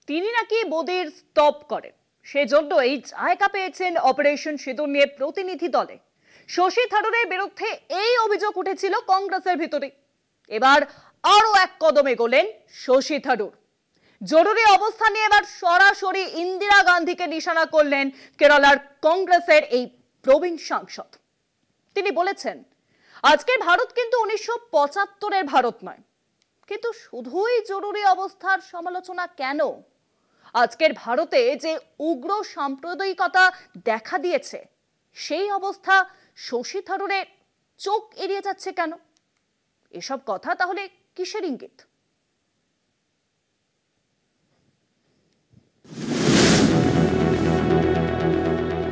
তিনি নাকি মোদির স্তব করেন, সেজন্যই জায়গা পেয়েছেন অপারেশন সিঁদুর নিয়ে প্রতিনিধি দলে। শশী থারুরের বিরুদ্ধে এই অভিযোগ উঠেছিল কংগ্রেসের ভিতরে। এবার আরো এক কদম এগোলেন শশী থারুর। জরুরি অবস্থা নিয়ে এবার সরাসরি ইন্দিরা গান্ধীকে নিশানা করলেন কেরালার কংগ্রেসের এই প্রবীণ সাংসদ। তিনি বলেছেন, আজকের ভারত কিন্তু 1975-এর ভারত নয়। কিন্তু শুধুই জরুরি অবস্থার সমালোচনা কেন? আজকের ভারতে যে উগ্র সাম্প্রদায়িকতা দেখা দিয়েছে, সেই অবস্থা শশী থারুরের চোখ এড়িয়ে যাচ্ছে কেন? এসব কথা তাহলে কিসের ইঙ্গিত?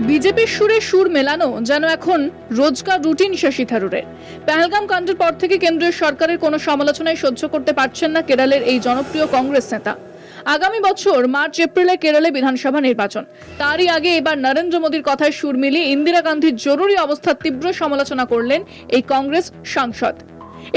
বিজেপির সুরে সুর মেলানো যেন এখন রোজকার রুটিন শশী থারুরের। পেহেলগাম কাণ্ডের পর থেকে কেন্দ্রীয় সরকারের কোনো সমালোচনায় সহ্য করতে পারছেন না কেরলের এই জনপ্রিয় কংগ্রেস নেতা। আগামী বছর মার্চ এপ্রিলে কেরলে বিধানসভা নির্বাচন, তারই আগে এবার নরেন্দ্র মোদীর কথায় সুর মিলিয়ে ইন্দিরা গান্ধীর জরুরি অবস্থার তীব্র সমালোচনা করলেন এই কংগ্রেস সাংসদ।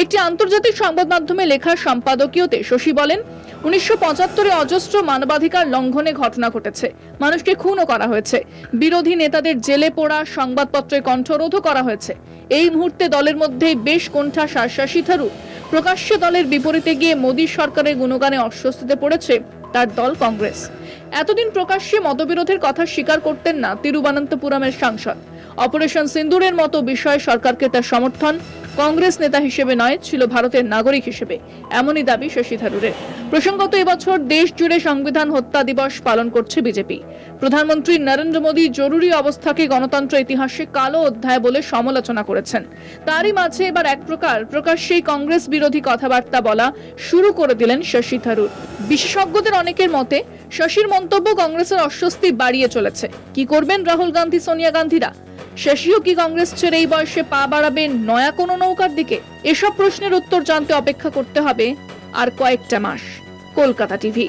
একটি আন্তর্জাতিক সংবাদ মাধ্যমে লেখা সম্পাদকীয়তে শশী বলেন, 1975-এ অজস্র মানবাধিকার লঙ্ঘনে ঘটনা ঘটেছে, মানুষকে খুনও করা হয়েছে, বিরোধী নেতাদের জেলে পোড়া, সংবাদপত্রে কণ্ঠরোধও করা হয়েছে। এই মুহূর্তে দলের মধ্যেই বেশ কোণঠাসা শশী থারুর। প্রকাশ্যে দলের বিপরীতে গিয়ে মোদী সরকারের গুণগানে অস্বস্তিতে পড়েছে তার দল কংগ্রেস। এতদিন প্রকাশ্যে মতবিরোধের কথা স্বীকার করতেন না তিরুবনন্তপুরমের সাংসদ। অপারেশন সিন্দুরের মতো বিষয়ে সরকারকে তার সমর্থন কংগ্রেস নেতা হিসেবে নয়, ছিল ভারতের নাগরিক হিসেবে, এমনই দাবি শশী থারুরের। প্রসঙ্গত, এবছর দেশ জুড়ে সংবিধান হত্যা দিবস পালন করছে বিজেপি। প্রধানমন্ত্রী নরেন্দ্র মোদী জরুরি অবস্থাকে গণতন্ত্র ইতিহাসে কালো অধ্যায় বলে সমালোচনা করেছেন। তারই মাঝে এবার এক প্রকার প্রকাশ্যেই কংগ্রেস বিরোধী কথাবার্তা বলা শুরু করে দিলেন শশী থারুর। বিশেষজ্ঞদের অনেকের মতে, শশীর মন্তব্য কংগ্রেসের অস্বস্তি বাড়িয়ে চলেছে। কি করবেন রাহুল গান্ধী, সোনিয়া গান্ধীরা? শশীও কি কংগ্রেস ছেড়ে এই বয়সে পা বাড়াবেন নয়া কোনো নৌকার দিকে? এসব প্রশ্নের উত্তর জানতে অপেক্ষা করতে হবে আর কয়েকটা মাস। কলকাতা টিভি।